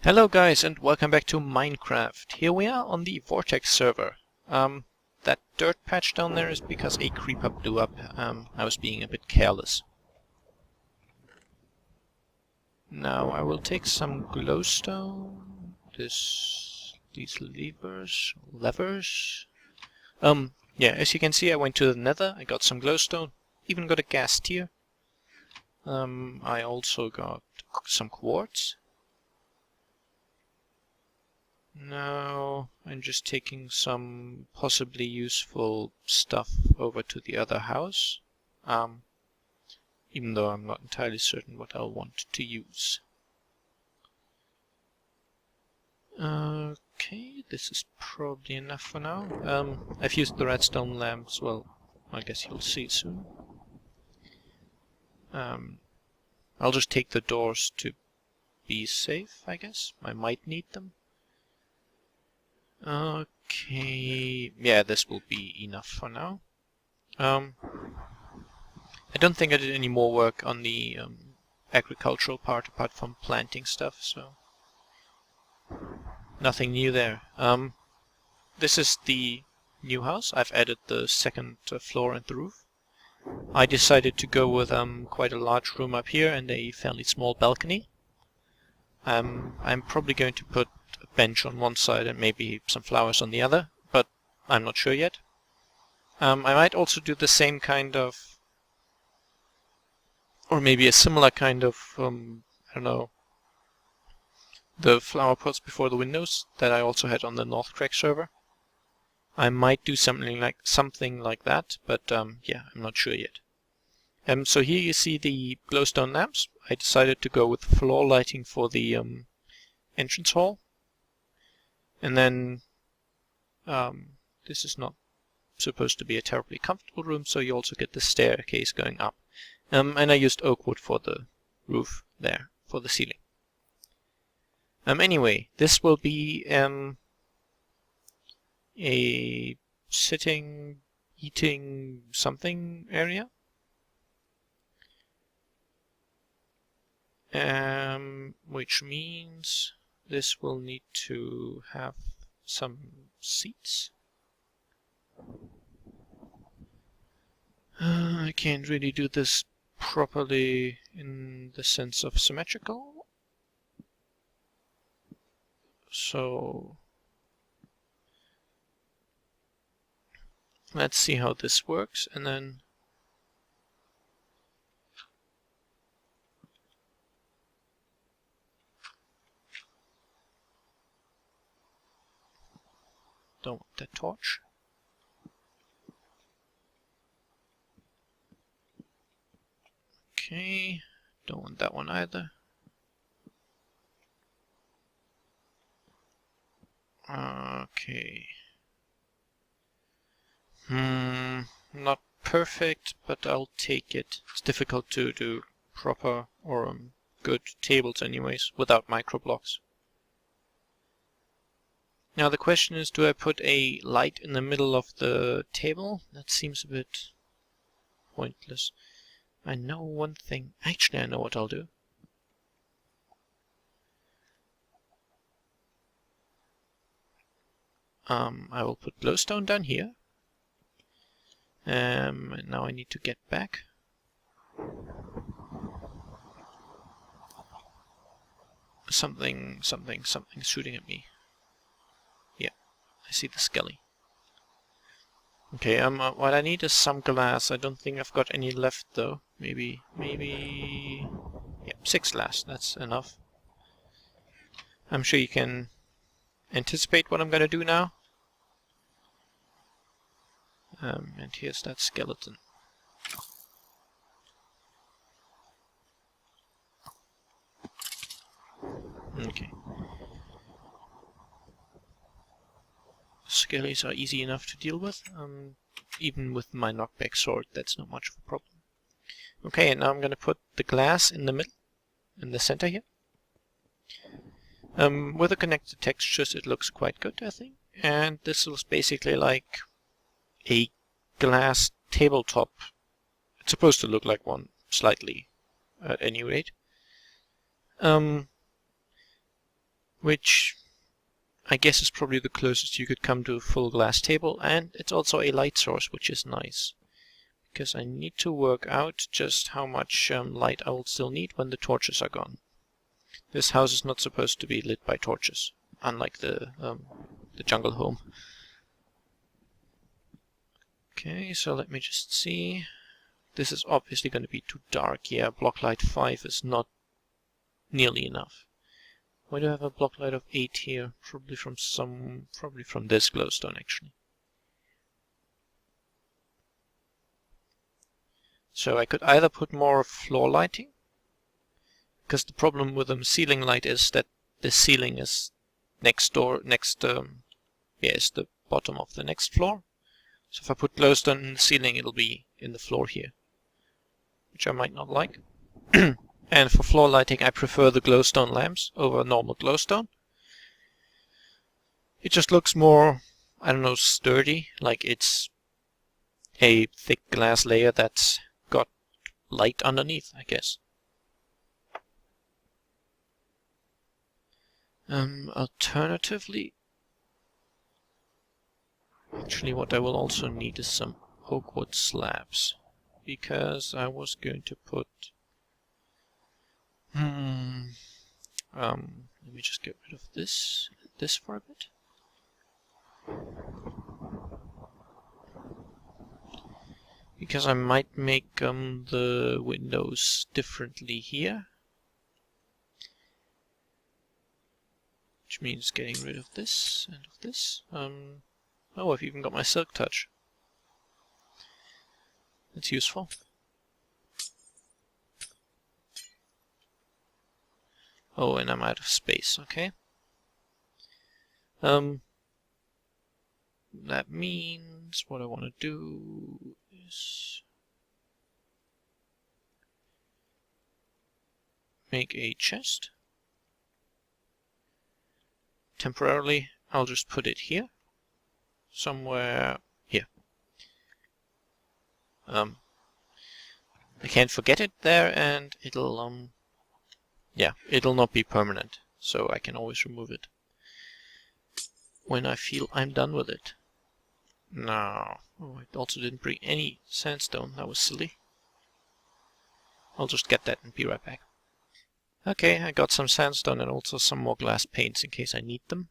Hello guys and welcome back to Minecraft. Here we are on the Vortex server. That dirt patch down there is because a creeper blew up. I was being a bit careless. Now I will take some glowstone, these levers. Yeah, as you can see I went to the nether, I got some glowstone, even got a gas tier. I also got some quartz. Now I'm just taking some possibly useful stuff over to the other house, even though I'm not entirely certain what I'll want to use. Okay, this is probably enough for now. I've used the redstone lamps, well, I guess you'll see soon. I'll just take the doors to be safe, I guess. I might need them. Okay, yeah, this will be enough for now. I don't think I did any more work on the agricultural part apart from planting stuff, so nothing new there. This is the new house. I've added the second floor and the roof. I decided to go with quite a large room up here and a fairly small balcony. I'm probably going to put a bench on one side and maybe some flowers on the other, but I'm not sure yet. I might also do the same kind of, or maybe a similar kind of, I don't know, the flower pots before the windows that I also had on the North Crack server. I might do something like that, but yeah, I'm not sure yet. So here you see the glowstone lamps. I decided to go with floor lighting for the entrance hall. And then this is not supposed to be a terribly comfortable room, so you also get the staircase going up. And I used oak wood for the roof there, for the ceiling. Anyway, this will be a sitting, eating something area. Which means this will need to have some seats. I can't really do this properly in the sense of symmetrical. So let's see how this works, and then don't want that torch. Okay, don't want that one either. Okay. Not perfect, but I'll take it. It's difficult to do proper or good tables anyways, without microblocks. Now the question is, do I put a light in the middle of the table? That seems a bit pointless. I know one thing. Actually, I know what I'll do. I will put glowstone down here. And now I need to get back. Something shooting at me. Yeah, I see the skelly. Okay, what I need is some glass. I don't think I've got any left though. Maybe, yeah, 6 glass, that's enough. I'm sure you can anticipate what I'm gonna do now. And here's that skeleton. Okay. Skellies are easy enough to deal with. Even with my knockback sword, that's not much of a problem. Okay, and now I'm going to put the glass in the middle, in the center here. With the connected textures, it looks quite good, I think. And this is basically like a glass tabletop. It's supposed to look like one, slightly, at any rate. which I guess is probably the closest you could come to a full glass table, and it's also a light source, which is nice, because I need to work out just how much light I will still need when the torches are gone. This house is not supposed to be lit by torches, unlike the jungle home. Okay, so let me just see. This is obviously going to be too dark. Yeah, block light 5 is not nearly enough. Why do I have a block light of 8 here? Probably from this glowstone, actually. So I could either put more floor lighting, because the problem with the ceiling light is that the ceiling is is the bottom of the next floor. So if I put glowstone in the ceiling, it'll be in the floor here, which I might not like. And for floor lighting, I prefer the glowstone lamps over normal glowstone. It just looks more, I don't know, sturdy, like it's a thick glass layer that's got light underneath, I guess. Alternatively, actually what I will also need is some oak wood slabs, because I was going to put let me just get rid of this for a bit. Because I might make the windows differently here. Which means getting rid of this and of this. Oh, I've even got my silk touch. That's useful. Oh, and I'm out of space, okay. That means what I want to do is make a chest. Temporarily, I'll just put it here. Somewhere here. I can't forget it there, and it'll yeah, it'll not be permanent, so I can always remove it when I feel I'm done with it. No. Oh, I also didn't bring any sandstone. That was silly. I'll just get that and be right back. Okay, I got some sandstone and also some more glass paints in case I need them.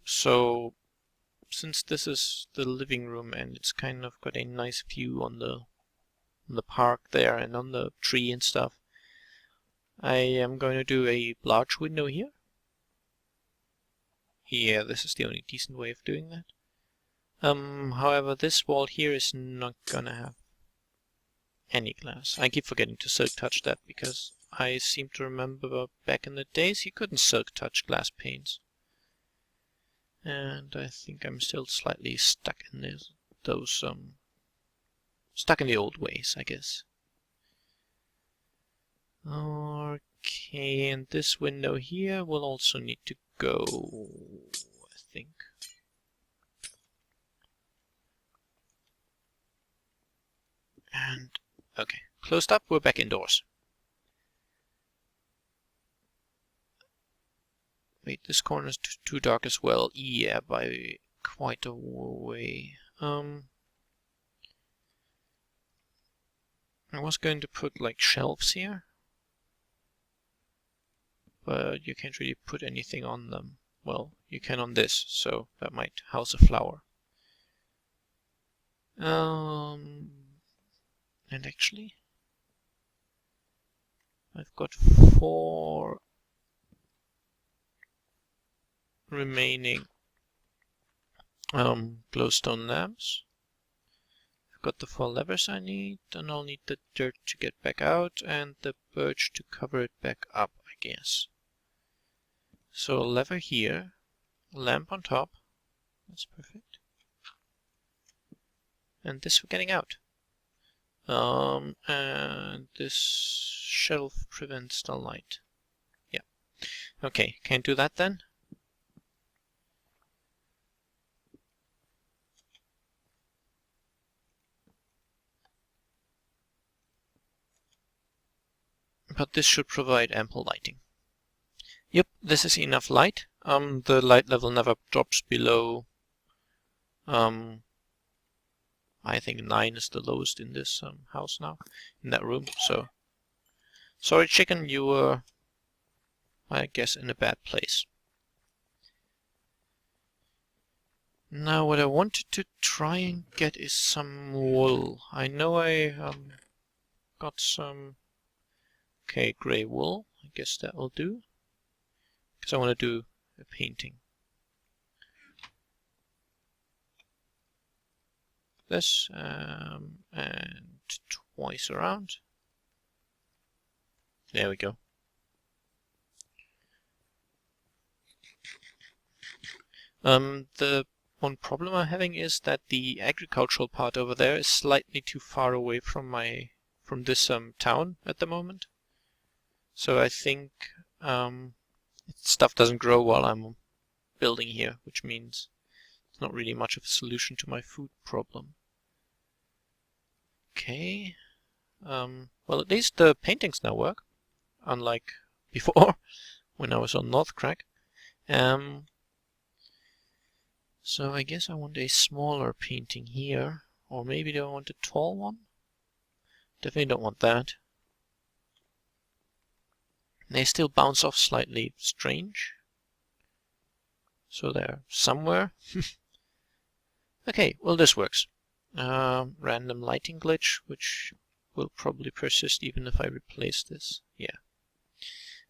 So since this is the living room and it's kind of got a nice view on the park there and on the tree and stuff, I am going to do a large window here. Yeah, this is the only decent way of doing that. However, this wall here is not gonna have any glass. I keep forgetting to silk touch that because I seem to remember back in the days you couldn't silk touch glass panes. And I think I'm still slightly stuck in stuck in the old ways, I guess. Okay, and this window here will also need to go, I think. And, okay, closed up, we're back indoors. Wait, this corner is too dark as well. Yeah, by quite a way. I was going to put like shelves here, but you can't really put anything on them. Well, you can on this, so that might house a flower. And actually, I've got 4 remaining glowstone lamps. I've got the 4 levers I need, and I'll need the dirt to get back out and the birch to cover it back up, I guess. So a lever here, a lamp on top, that's perfect. And this for getting out. And this shelf prevents the light. Yeah. Okay, can't do that then. but this should provide ample lighting. Yep, this is enough light. The light level never drops below, I think 9 is the lowest in this house now, in that room. So, sorry chicken, you were, I guess, in a bad place. Now what I wanted to try and get is some wool. I know I got some, okay, grey wool. I guess that will do, because I want to do a painting. This, and twice around. There we go. The one problem I'm having is that the agricultural part over there is slightly too far away from this town at the moment. So I think stuff doesn't grow while I'm building here, which means it's not really much of a solution to my food problem. Okay. Well, at least the paintings now work, unlike before when I was on North Crack. So I guess I want a smaller painting here, or maybe do I want a tall one? Definitely don't want that. They still bounce off slightly strange. So they're somewhere. Okay, well this works. Random lighting glitch, which will probably persist even if I replace this. Yeah.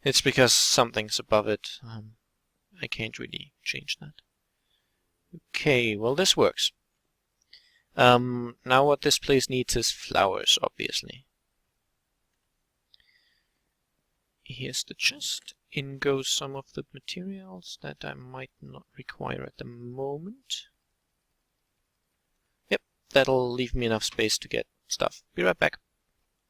It's because something's above it. I can't really change that. Okay, well this works. Now what this place needs is flowers, obviously. Here's the chest. In goes some of the materials that I might not require at the moment. Yep, that'll leave me enough space to get stuff. Be right back.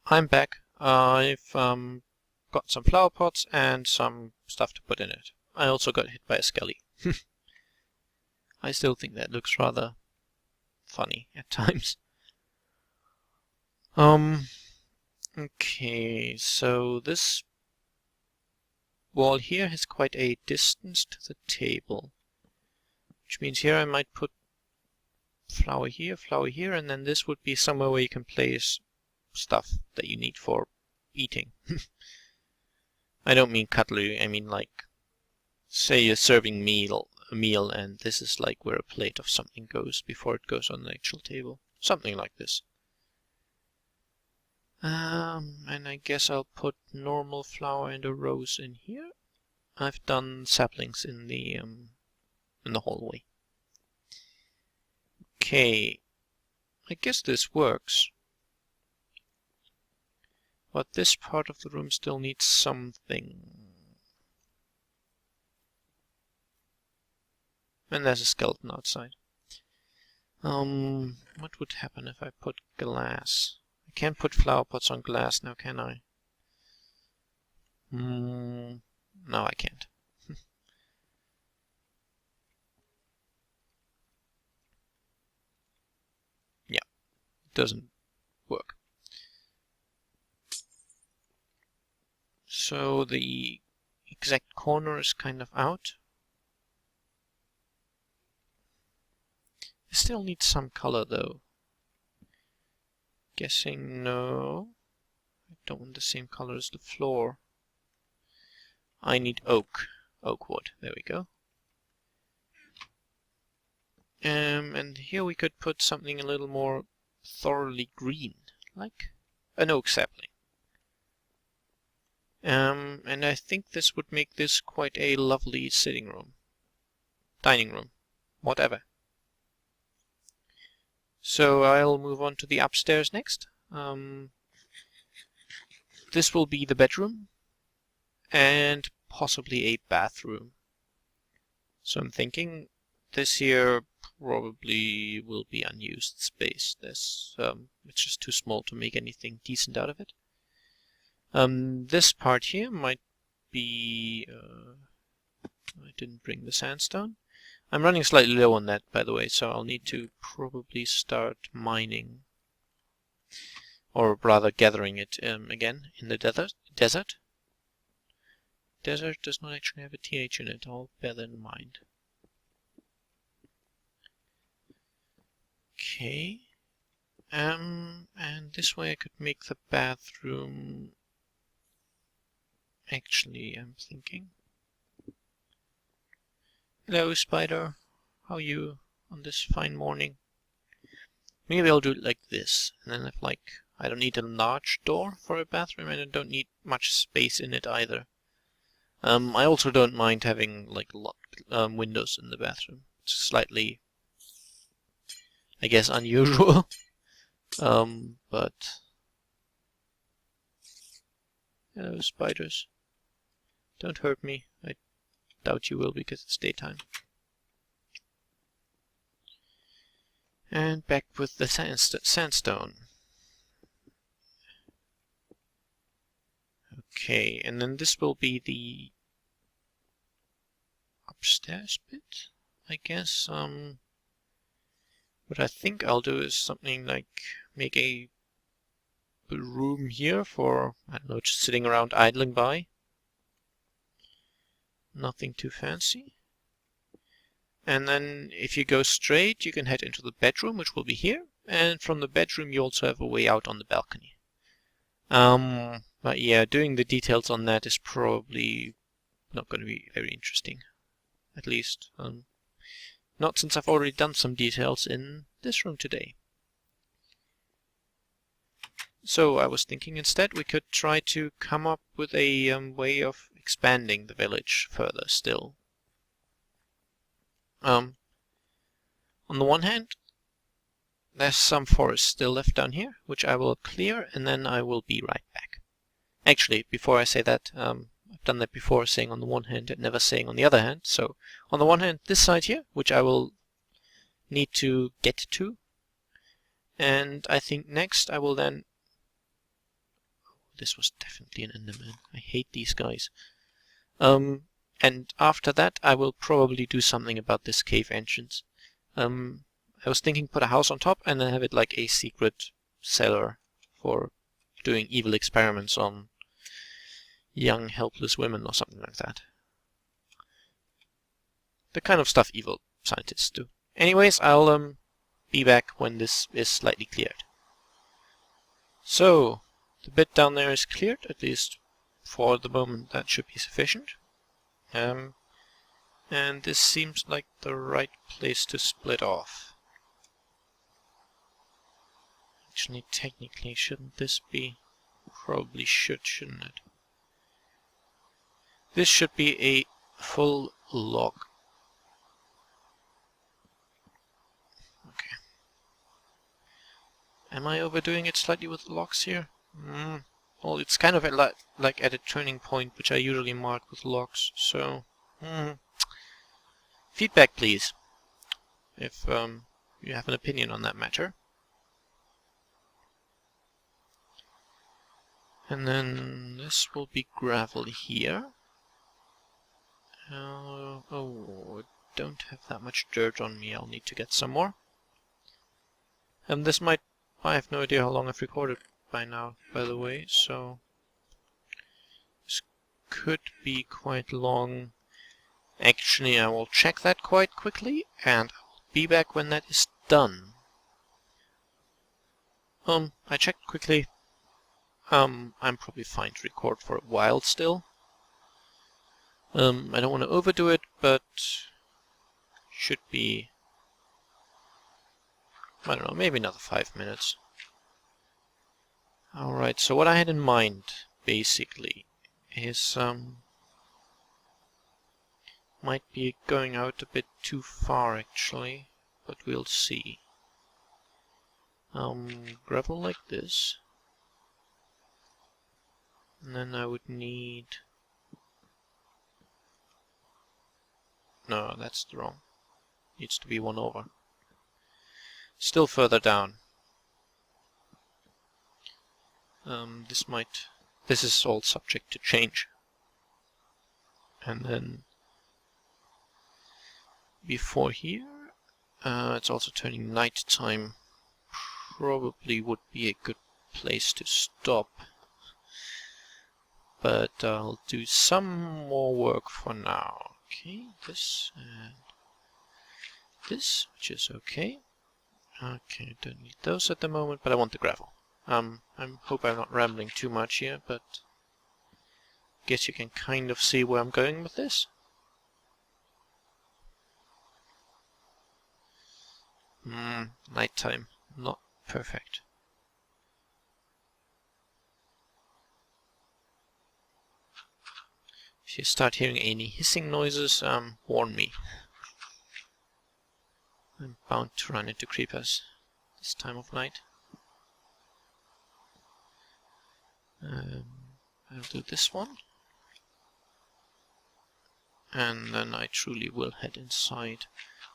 I'm back. I've got some flower pots and some stuff to put in it. I also got hit by a skelly. I still think that looks rather funny at times. Okay, so this wall here has quite a distance to the table, which means here I might put flower here, and then this would be somewhere where you can place stuff that you need for eating. I don't mean cutlery, I mean like, say you're serving a meal and this is like where a plate of something goes before it goes on the actual table. Something like this. And I guess I'll put normal flower and a rose in here. I've done saplings in the hallway. Okay, I guess this works. But this part of the room still needs something. And there's a skeleton outside. What would happen if I put glass? I can't put flower pots on glass now, can I? No, I can't. Yeah, it doesn't work. So the exact corner is kind of out. I still need some color though. Guessing no. I don't want the same color as the floor. I need oak wood. There we go. And here we could put something a little more thoroughly green, like an oak sapling. And I think this would make this quite a lovely sitting room, dining room, whatever. So I'll move on to the upstairs next. This will be the bedroom and possibly a bathroom. So I'm thinking this here probably will be unused space. It's just too small to make anything decent out of it. This part here might be... I didn't bring the sandstone. I'm running slightly low on that, by the way, so I'll need to probably start mining. or rather gathering it again in the desert. Desert does not actually have a TH in it, I'll bear that in mind. Okay. And this way I could make the bathroom. Actually, I'm thinking. Hello, spider. How are you on this fine morning? Maybe I'll do it like this, and then if I don't need a large door for a bathroom, and I don't need much space in it either. I also don't mind having a lot windows in the bathroom. It's slightly, I guess, unusual. But hello, spiders. Don't hurt me. I doubt you will because it's daytime. And back with the sandstone. Okay, and then this will be the upstairs bit, I guess. What I think I'll do is something like make a room here for, I don't know, just sitting around idling by. Nothing too fancy. And then if you go straight, you can head into the bedroom, which will be here. And from the bedroom, you also have a way out on the balcony. But yeah, doing the details on that is probably not going to be very interesting. At least, not since I've already done some details in this room today. So I was thinking instead we could try to come up with a way of expanding the village further still. On the one hand, there's some forest still left down here, which I will clear, and then I will be right back. Actually, before I say that, I've done that before, saying on the one hand and never saying on the other hand. So, on the one hand, this side here, which I will need to get to. And I think next I will then... This was definitely an Enderman. I hate these guys. And after that, I will probably do something about this cave entrance. I was thinking put a house on top and then have it like a secret cellar for doing evil experiments on young helpless women or something like that. The kind of stuff evil scientists do. Anyways, I'll be back when this is slightly cleared. So, the bit down there is cleared, at least for the moment that should be sufficient. And this seems like the right place to split off. Actually, technically, shouldn't this be? Probably should, shouldn't it? This should be a full log. Okay. Am I overdoing it slightly with the logs here? Well, it's kind of like at a turning point, which I usually mark with logs, so... Feedback, please, if you have an opinion on that matter. And then this will be gravel here. Oh, I don't have that much dirt on me. I'll need to get some more. And this might... I have no idea how long I've recorded by now, by the way, so... This could be quite long. Actually, I will check that quite quickly, and I'll be back when that is done. I checked quickly. I'm probably fine to record for a while still. I don't want to overdo it, but should be, I don't know, maybe another 5 minutes. Alright, so what I had in mind, basically, is, might be going out a bit too far, actually, but we'll see. Gravel like this. And then I would need... No, that's wrong. Needs to be one over. Still further down. This is all subject to change. And then before here, it's also turning night time. Probably would be a good place to stop. But I'll do some more work for now. Okay, this and this, which is okay. Okay, don't need those at the moment, but I want the gravel. I hope I'm not rambling too much here, but guess you can kind of see where I'm going with this. Nighttime, not perfect. If you start hearing any hissing noises, warn me. I'm bound to run into creepers this time of night. I'll do this one. And then I truly will head inside.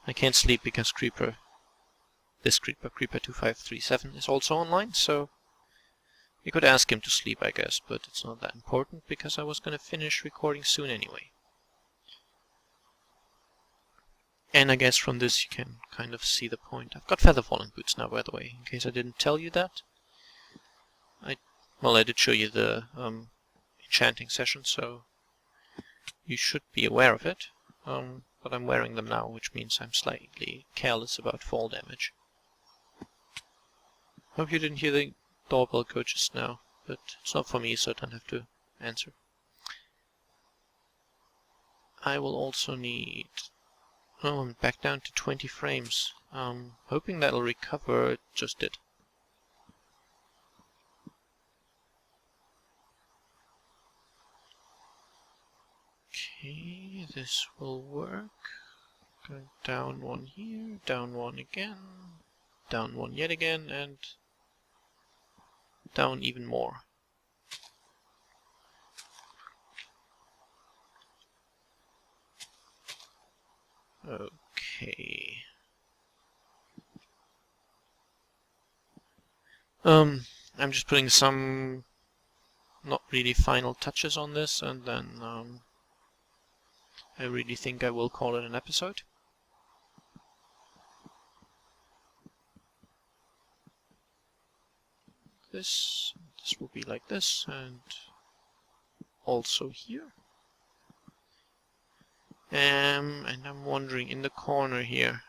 I can't sleep because this creeper 2537 is also online, so you could ask him to sleep, I guess, but it's not that important because I was going to finish recording soon anyway. And I guess from this you can kind of see the point. I've got feather falling boots now, by the way, in case I didn't tell you that. Well, I did show you the enchanting session, so you should be aware of it. But I'm wearing them now, which means I'm slightly careless about fall damage. Hope you didn't hear the doorbell go just now, but it's not for me, so I don't have to answer. I will also need... Oh, I'm back down to 20 frames. Hoping that'll recover. It just did. Okay, this will work. Going down one here, down one again, down one yet again, and down even more. Okay. I'm just putting some not really final touches on this, and then I really think I will call it an episode. This will be like this, and also here. And I'm wondering, in the corner here,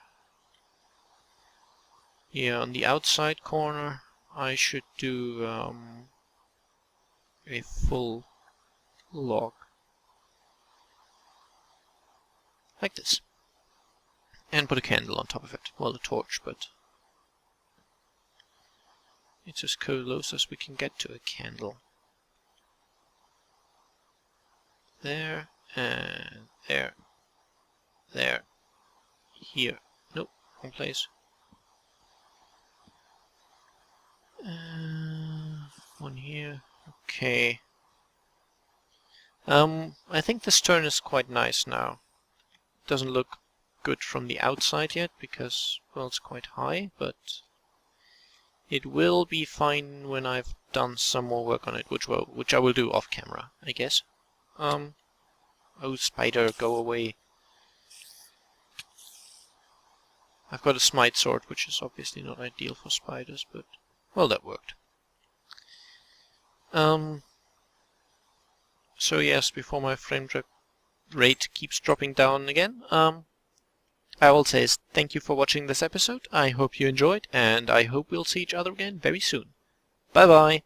on the outside corner, I should do a full log. Like this. And put a candle on top of it. Well, a torch, but it's as close as we can get to a candle. There, and there, there, here. Nope, wrong place. One here. Okay. I think this turn is quite nice now. Doesn't look good from the outside yet because, well, it's quite high, but it will be fine when I've done some more work on it, which I will do off camera, I guess. Oh, spider, go away. I've got a smite sword, which is obviously not ideal for spiders, but, well, that worked. So yes, before my frame rate keeps dropping down again, I will say thank you for watching this episode. I hope you enjoyed, and I hope we'll see each other again very soon. Bye bye!